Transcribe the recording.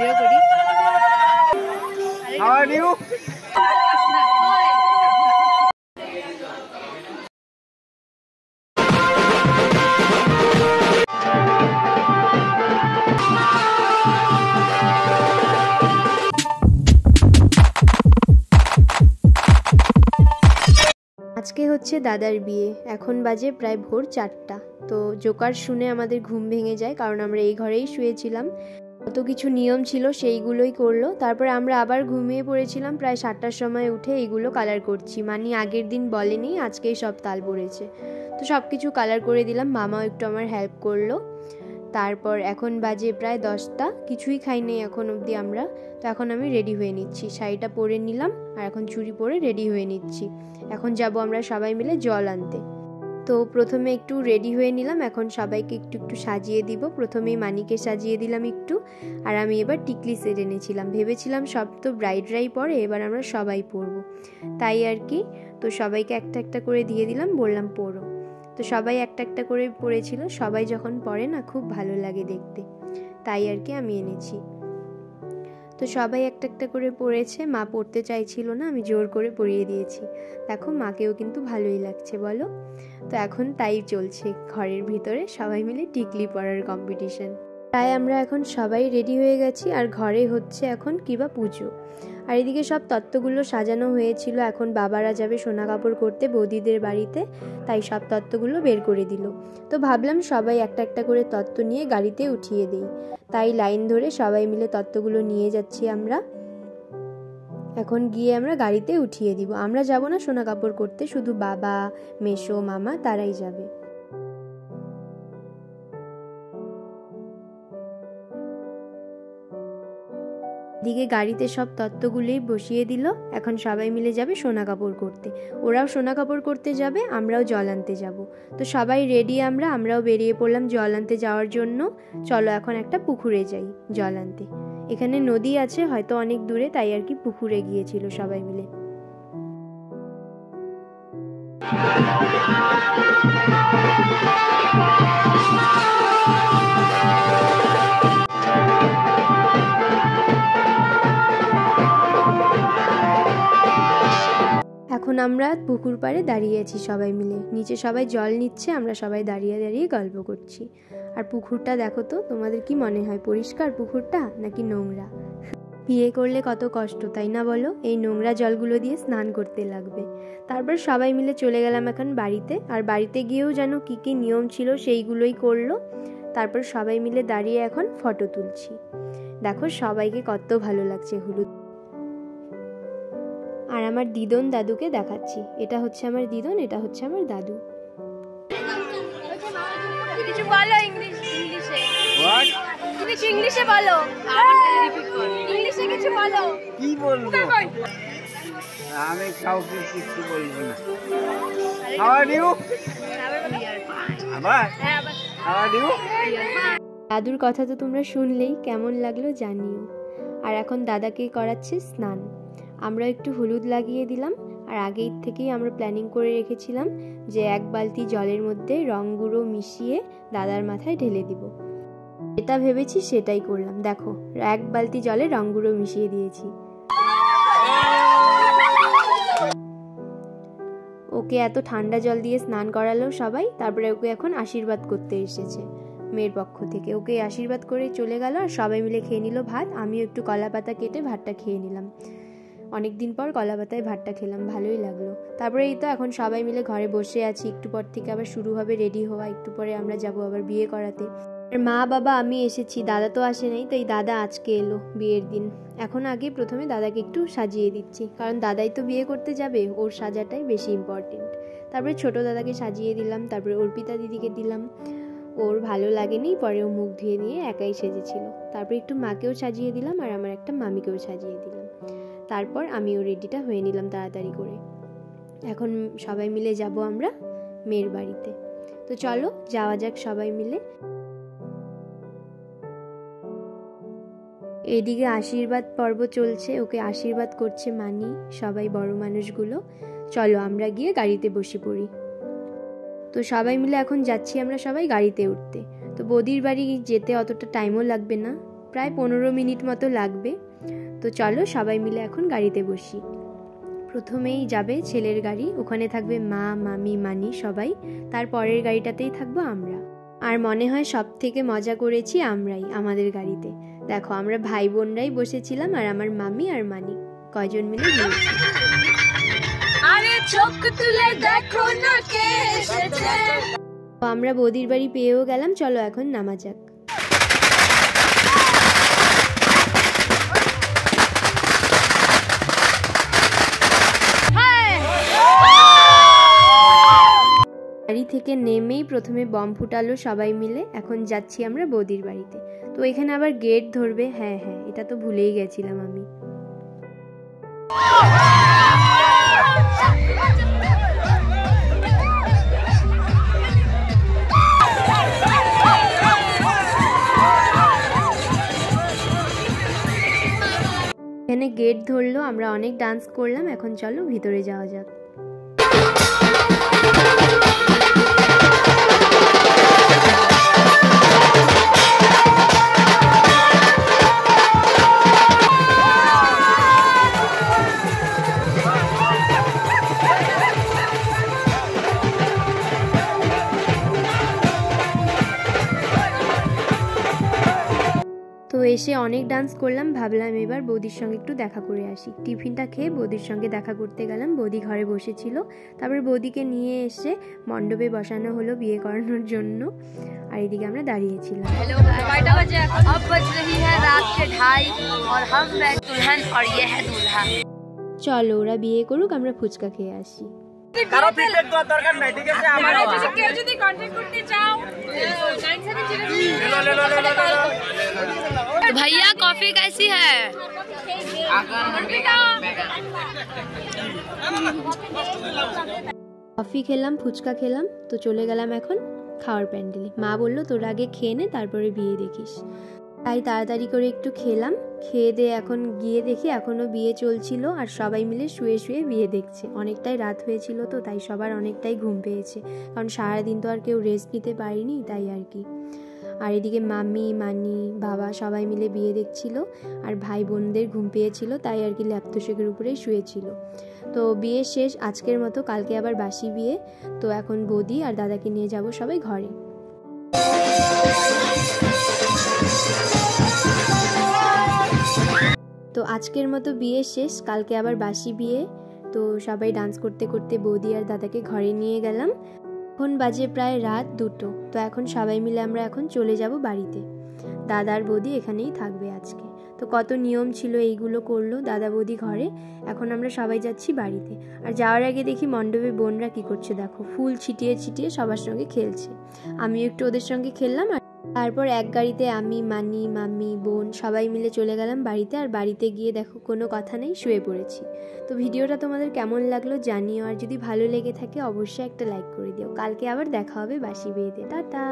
Video করি। How are you? আজকে হচ্ছে দাদার বিয়ে, এখন বাজে প্রায় ভোর 4টা। তো জোকার শুনে আমাদের ঘুম ভেঙে যায়, কারণ আমরা এই ঘরেই শুয়েছিলাম। কত কিছু নিয়ম ছিল সেইগুলোই করলো। তারপরে আমরা আবার ঘুমিয়ে পড়েছিলাম। প্রায় 7টার সময় উঠে এইগুলো কালার করছি। মানে আগের দিন বলেনি, আজকেই সব তাল পড়েছে। তো সব কিছু কালার করে দিলাম, মামাও একটু আমার হেল্প করলো। তারপর এখন বাজে প্রায় 10টা, কিছুই খাইনি এখন অবধি আমরা। তো এখন আমি রেডি হয়ে নিচ্ছি, শাড়িটা পরে নিলাম আর এখন চুড়ি পরে রেডি হয়ে নিচ্ছি। এখন যাব আমরা সবাই মিলে জল আনতে। তো প্রথমে একটু রেডি হয়ে নিলাম, এখন সবাইকে একটু একটু সাজিয়ে দিব। প্রথমেই মানিকে সাজিয়ে দিলাম একটু, আর আমি এবার টিকলি সেট এনেছিলাম। ভেবেছিলাম সব তো ব্রাইডরাই পরে, এবার আমরা সবাই পরবো, তাই আর কি। তো সবাইকে একটা একটা করে দিয়ে দিলাম, বললাম পরো। তো সবাই একটা একটা করে পরেছিল। সবাই যখন পরে না, খুব ভালো লাগে দেখতে, তাই আর কি আমি এনেছি। তো সবাই একটা একটা করে পরেছে। মা পড়তে চাইছিল না, আমি জোর করে পরিয়ে দিয়েছি। দেখো মাকেও কিন্তু ভালোই লাগছে, বলো। তো এখন তাই চলছে ঘরের ভিতরে সবাই মিলে টিকলি পরার কম্পিটিশন। তাই আমরা এখন সবাই রেডি হয়ে গেছি, আর ঘরে হচ্ছে এখন কিবা পুজো। আর এদিকে সব তত্ত্বগুলো সাজানো হয়েছিল। এখন বাবারা যাবে সোনা কাপড় করতে বৌদিদের বাড়িতে, তাই সব তত্ত্বগুলো বের করে দিল। তো ভাবলাম সবাই একটা একটা করে তত্ত্ব নিয়ে গাড়িতে উঠিয়ে দিই, তাই লাইন ধরে সবাই মিলে তত্ত্বগুলো নিয়ে যাচ্ছি আমরা। এখন গিয়ে আমরা গাড়িতে উঠিয়ে দিব। আমরা যাব না সোনা কাপড় করতে, শুধু বাবা, মেসো, মামা তারাই যাবে। দিকে গাড়িতে সব তত্ত্বগুলোই বসিয়ে দিল। এখন সবাই মিলে যাবে সোনা কাপড় করতে। ওরাও সোনা কাপড় করতে যাবে, আমরাও জল আনতে যাব। তো সবাই রেডি, আমরাও বেরিয়ে পড়লাম জল আনতে যাওয়ার জন্য। চলো এখন একটা পুকুরে যাই জল আনতে। এখানে নদী আছে হয়তো অনেক দূরে, তাই আর কি পুকুরে গিয়েছিল সবাই মিলে। এখন আমরা পুকুর পাড়ে দাঁড়িয়ে আছি সবাই মিলে, নিচে সবাই জল নিচ্ছে, আমরা সবাই দাঁড়িয়ে দাঁড়িয়ে গল্প করছি। আর পুকুরটা দেখো তো, তোমাদের কি মনে হয় পরিষ্কার পুকুরটা নাকি নোংরা? বিয়ে করলে কত কষ্ট, তাই না বলো? এই নোংরা জলগুলো দিয়ে স্নান করতে লাগবে। তারপর সবাই মিলে চলে গেলাম এখন বাড়িতে। আর বাড়িতে গিয়েও যেন কি কি নিয়ম ছিল সেইগুলোই করলো। তারপর সবাই মিলে দাঁড়িয়ে এখন ফটো তুলছি। দেখো সবাইকে কত ভালো লাগছে হলুদ। আর আমার দিদন দাদুকে দেখাচ্ছি, এটা হচ্ছে আমার দিদন, এটা হচ্ছে আমার দাদু। কিছু বলো ইংলিশে। What? কিছু ইংলিশে বলো। ইংলিশে কিছু বলো। কি বলবো? আমি কাউকে কিছু বলবো না। How are you? আবার? How are you? দাদুর কথা তো তোমরা শুনলেই, কেমন লাগলো জানিও। আর এখন দাদাকে করাচ্ছে স্নান। আমরা একটু হলুদ লাগিয়ে দিলাম। আর আগেই থেকেই আমরা প্ল্যানিং করে রেখেছিলাম যে 1 বালতি জলের মধ্যে রং গুঁড়ো মিশিয়ে দাদার মাথায় ঢেলে দিব। যেটা ভেবেছি সেটাই করলাম। দেখো 1 বালতি জলে রং গুঁড়ো মিশিয়ে দিয়েছি। ওকে এত ঠান্ডা জল দিয়ে স্নান করালো সবাই। তারপরে ওকে এখন আশীর্বাদ করতে এসেছে মেয়ের পক্ষ থেকে। ওকে আশীর্বাদ করে চলে গেল, আর সবাই মিলে খেয়ে নিল ভাত। আমিও একটু কলা পাতা কেটে ভাতটা খেয়ে নিলাম। অনেকদিন পর কলা পাতায় ভাতটা খেলাম, ভালোই লাগলো। তারপরে এই তো এখন সবাই মিলে ঘরে বসে আছি। একটু পর থেকে আবার শুরু হবে রেডি হওয়া। একটু পরে আমরা যাব আবার বিয়ে করাতে। আর মা বাবা আমি এসেছি, দাদা তো আসে নাই, তাই দাদা আজকে এলো বিয়ের দিন। এখন আগে প্রথমে দাদাকে একটু সাজিয়ে দিচ্ছি, কারণ দাদাই তো বিয়ে করতে যাবে, ওর সাজাটাই বেশি ইম্পর্টেন্ট। তারপরে ছোট দাদাকে সাজিয়ে দিলাম, তারপরে অর্পিতা দিদিকে দিলাম। ওর ভালো লাগেনি, পরে ও মুখ ধুয়ে নিয়ে একাই সেজেছিল। তারপরে একটু মাকেও সাজিয়ে দিলাম, আর আমার একটা মামিকেও সাজিয়ে দিলাম। তারপর আমিও রেডিটা হয়ে নিলাম তাড়াতাড়ি করে। এখন সবাই মিলে যাব আমরা মেয়ের বাড়িতে। তো চলো যাওয়া যাক সবাই মিলে। এদিকে আশীর্বাদ পর্ব চলছে, ওকে আশীর্বাদ করছে মানি, সবাই বড় মানুষগুলো। চলো আমরা গিয়ে গাড়িতে বসে পড়ি। তো সবাই মিলে এখন যাচ্ছি আমরা সবাই গাড়িতে উঠতে। তো বৌদির বাড়ি যেতে অতটা টাইমও লাগবে না, প্রায় 15 মিনিট মতো লাগবে। তো চলো সবাই মিলে এখন গাড়িতে বসি। প্রথমেই যাবে ছেলের গাড়ি, ওখানে থাকবে মা, মামি, মানি সবাই, তার পরের গাড়িটাতেই থাকবো আমরা। আর মনে হয় সব থেকে মজা করেছি আমরাই আমাদের গাড়িতে। দেখো আমরা ভাই বোনরাই বসেছিলাম আর আমার মামি আর মানি কয়জন মিলে গিয়েছি। আরে চোখ তুলে দেখো না কে এসেছে। তো আমরা বৌদির বাড়ি পেয়েও গেলাম, চলো এখন নামা যাক। বাড়ি থেকে নেমেই প্রথমে বম ফুটালো সবাই মিলে। এখন যাচ্ছি আমরা বৌদির বাড়িতে। তো এখানে আবার গেট ধরবে, হ্যাঁ হ্যাঁ এটা তো ভুলেই গেছিলাম আমি। এখানে গেট ধরলো, আমরা অনেক ডান্স করলাম। এখন চলো ভিতরে যাওয়া যাক। তো এসে অনেক ডান্স করলাম, ভাবলাম এবার বৌদির সঙ্গে একটু দেখা করে আসি। টিফিনটা খেয়ে বৌদির সঙ্গে দেখা করতে গেলাম। বৌদি ঘরে বসেছিল, তারপর বৌদিকে নিয়ে এসে মণ্ডপে বসানো হলো বিয়ে করানোর জন্য। আর এদিকে আমরা দাঁড়িয়েছিলাম। हेलो कयटा बजे अब बज रही है रात के 2:30 और हम हैं दुल्हन और ये है दूल्हा। চলো ওরা বিয়ে করুক, আমরা ফুচকা খেয়ে আসি। কারো ফিডব্যাক দেওয়ার দরকার নাই, ঠিক আছে? আমার যদি কেউ যদি কন্টাক্ট করতে চাও 97 भैया कॉफी कैसी है? কফি খেলাম, ফুচকা খেলাম, তো চলে গেলাম এখন খাওয়ার প্যান্ডেলে। মা বললো তোরা আগে খেয়ে নে, তারপরে বিয়ে দেখিস। তাই তাড়াতাড়ি করে একটু খেলাম। খেয়ে দিয়ে এখন গিয়ে দেখি এখনও বিয়ে চলছিল আর সবাই মিলে শুয়ে শুয়ে বিয়ে দেখছে। অনেকটাই রাত হয়েছিল তো তাই সবার অনেকটাই ঘুম পেয়েছে, কারণ সারাদিন তো আর কেউ রেস্ট নিতে পারিনি, তাই আর কি। আর এদিকে মামি, মানি, বাবা সবাই মিলে বিয়ে দেখছিল। আর ভাই বোনদের ঘুম পেয়েছিল, তাই আর কি ল্যাপ তোষকের উপরেই শুয়েছিল। তো বিয়ে শেষ আজকের মতো, কালকে আবার বাসি বিয়ে। তো এখন বৌদি আর দাদাকে নিয়ে যাব সবাই ঘরে। তো আজকের মতো বিয়ে শেষ, কালকে আবার বাসি বিয়ে। তো সবাই ডান্স করতে করতে বৌদি আর দাদাকে ঘরে নিয়ে গেলাম। এখন বাজে প্রায় রাত 2টো। তো এখন সবাই মিলে আমরা এখন চলে যাব বাড়িতে। দাদা আর বৌদি এখানেই থাকবে আজকে। তো কত নিয়ম ছিল এইগুলো করলো দাদা বৌদি ঘরে। এখন আমরা সবাই যাচ্ছি বাড়িতে। আর যাওয়ার আগে দেখি মণ্ডপে বোনরা কি করছে, দেখো ফুল ছিটিয়ে ছিটিয়ে সবার সঙ্গে খেলছে। আমিও একটু ওদের সঙ্গে খেললাম। আর তারপর এক গাড়িতে আমি, মানি, মাম্মি, বোন সবাই মিলে চলে গেলাম বাড়িতে। আর বাড়িতে গিয়ে দেখো কোনো কথা নেই, শুয়ে পড়েছি। তো ভিডিওটা তোমাদের কেমন লাগলো জানিও, আর যদি ভালো লেগে থাকে অবশ্যই একটা লাইক করে দিও। কালকে আবার দেখা হবে বাসি বিয়েতে। টাটা।